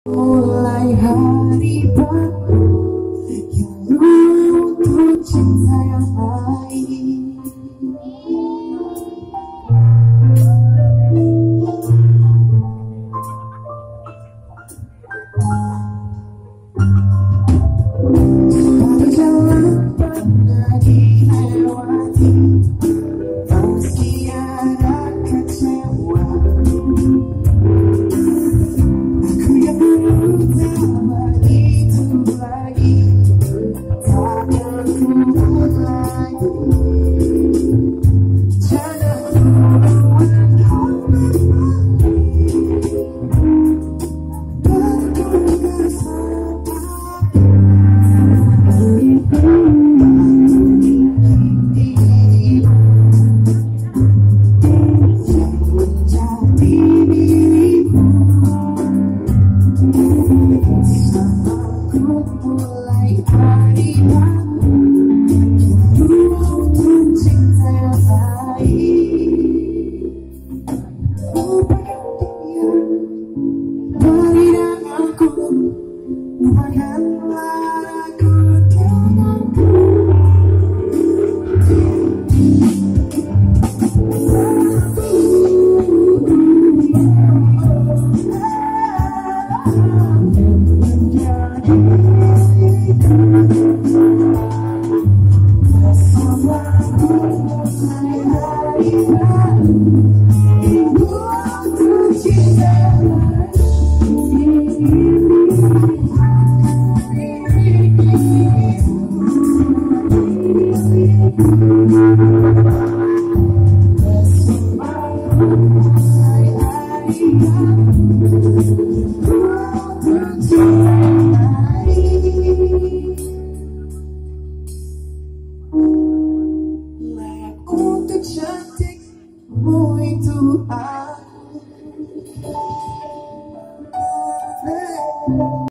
Mulai hari baru yang untuk cinta yang lain. Pada jalan pernah dilewati, pasti ada kecewa. Aku yang pertama itu lagi, takkan ku lagi. Jangan lupakan Lagu tercantikmu itu